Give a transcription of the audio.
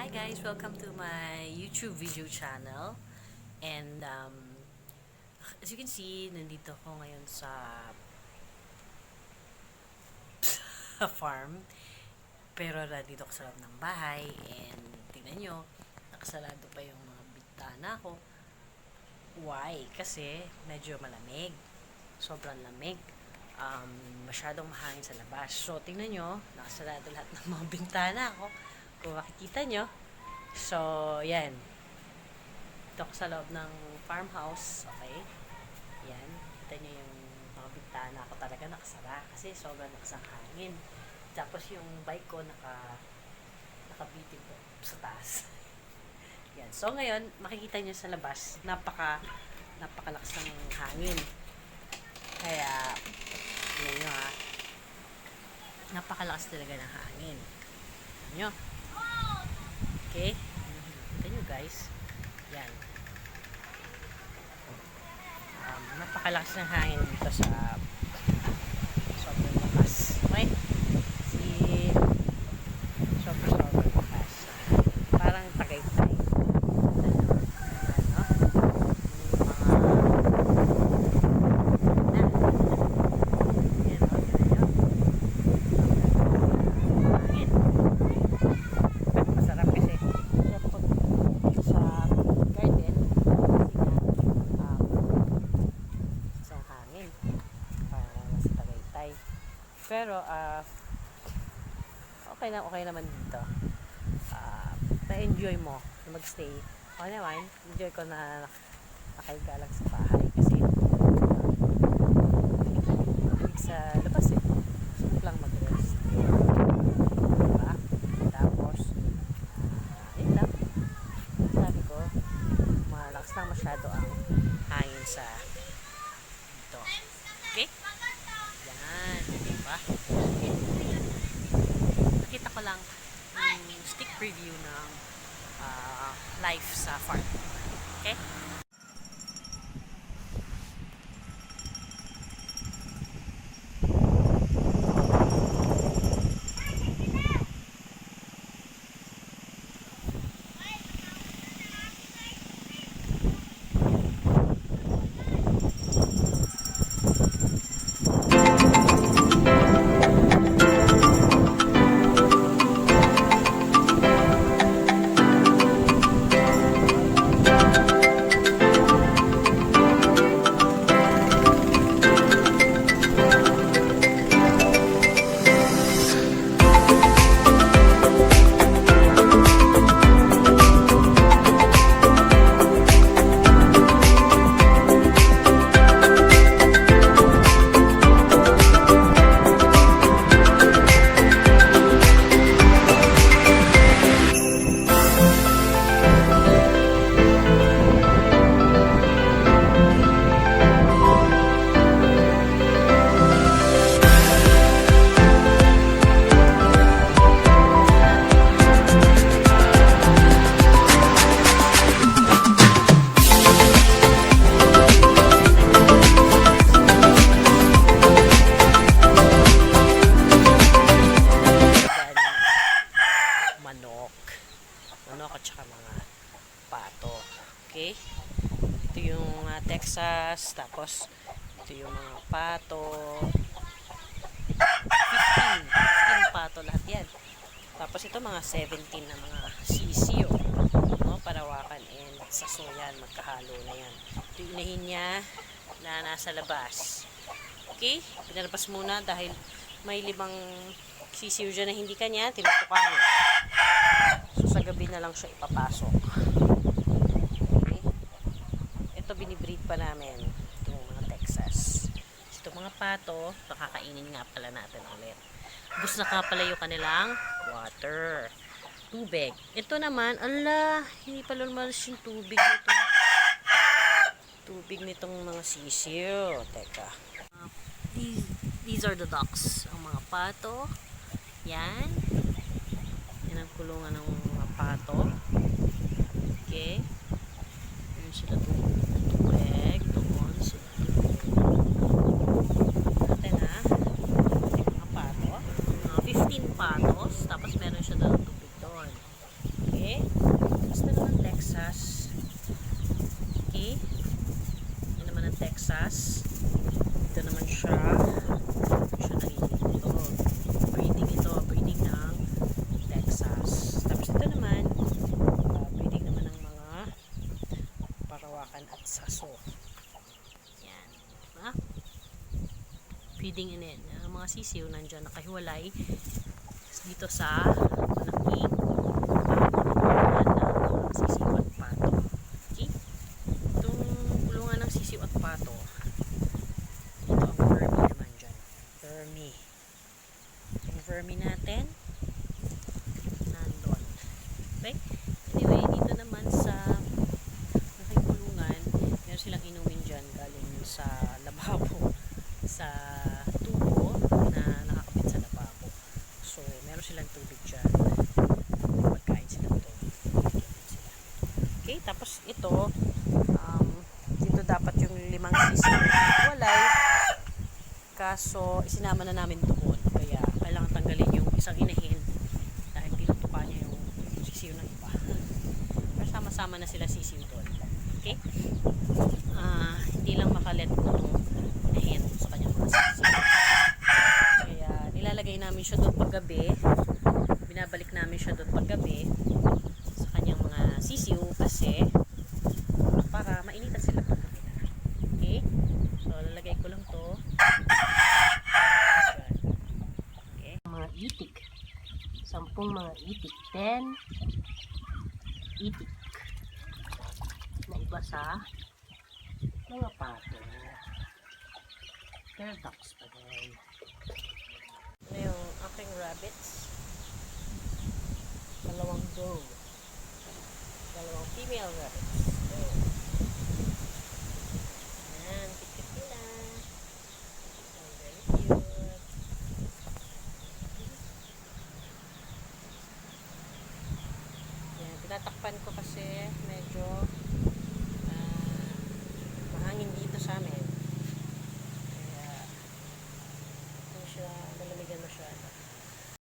Hi guys, welcome to my YouTube video channel. And as you can see, nandito ako ngayon sa farm. Pero nandito ako sa loob ng bahay. And tingnan nyo, nakasarado pa yung mga bintana ko. Why? Kasi medyo malamig. Sobrang lamig. Masyadong mahangin sa labas. So, tingnan nyo, nakasarado lahat ng mga bintana ko. Kung makikita nyo. So, yan. Ito ako sa loob ng farmhouse. Okay? Yan. Kita nyo yung mga bintana ko talaga nakasara. Kasi sobrang lakas ang hangin. Tapos yung bike ko nakabitin ko sa taas. Yan. So, ngayon, makikita nyo sa labas, napakalakas ng hangin. Kaya, yan nyo ha. Napakalakas talaga ng hangin. Yan nyo. Okay? Kita nyo guys. Yan. Napakalakas ng hangin dito sa sobrang lakas. Okay? Sobrang lakas. Parang Tagaytay. Pero, okay naman dito. Na-enjoy mo na mag-stay. Okay naman, enjoy ko na nakahiga lang sa bahay. Kasi, malamig sa labas eh. Gusto lang mag-rest. Diba? Tapos, yun lang. Sabi ko, malakas lang masyado ang hangin sa dito. Okay? Yan. Diba? Nakita ko lang yung stick preview ng life sa farm. Okay? Manok at saka mga pato. Okay? Ito yung Texas, tapos ito yung mga pato. 15 pato lahat yan. Tapos ito mga 17 na mga sisiyo. No? Parawakan and sasoyan, magkahalo na yan. Ito yung inahin niya na nasa labas. Okay? Pinalabas muna dahil may 5 sisiyo dyan na hindi kanya, tinutukan. So, sa gabi na lang siya ipapasok. Okay. Ito, binibreed pa namin. Itong mga Texas. Ito mga pato, nakakainin nga pala natin ulit. Bus na ka pala yung kanilang water. Tubig. Ito naman, hindi pala lumalas yung tubig nito. Tubig nitong mga sisiyo. Teka. These are the ducks. Ang mga pato. Yan. Yan ang kulungan ng mga pato. Okay. Yan sila tubig. Doon sila. Natin ha. Mga pato. Mga 15 patos. Tapos meron siya daw tubig doon. Okay. saso. Yan. Ha? Feeding in it. Ang mga sisiw nandyan nakahiwalay dito sa malaking kulungan ng sisiw at pato. Okay? Itong kulungan ng sisiw at pato, ito ang vermi naman dyan. Vermi. Yung vermi natin, nandun. Okay? Anyway, dito naman sa malaking kulungan, meron silang inumin dyan galing sa lababo, sa tubo na nakakabit sa lababo. So, meron silang tubig dyan. Pagkain sila ito. Okay, tapos ito, dito dapat yung 5 sisiw walay. Kaso, isinama na namin doon. Kaya, kailangan tanggalin yung isang inahin dahil pinutupa niya yung sisiw ng iba. Pero sama-sama na sila sisiw doon. Okay? Hindi lang makalet ko itong inahin sa kanyang mga sisiw. Kaya, nilalagay namin siya doon paggabi. Binabalik namin siya doon paggabi sa kanyang mga sisiw kasi para mainitan sila paggabi na. Okay? So, lalagay ko lang to. Okay. Mga itik. 10 mga itik. 10 itik. Na iba sa mga pato. Pero ducks pa din. Ano yung aking rabbits? 2 dog. 2 female rabbits. So, yan, cute nila. So, very cute. Yan, tinatakpan ko kasi medyo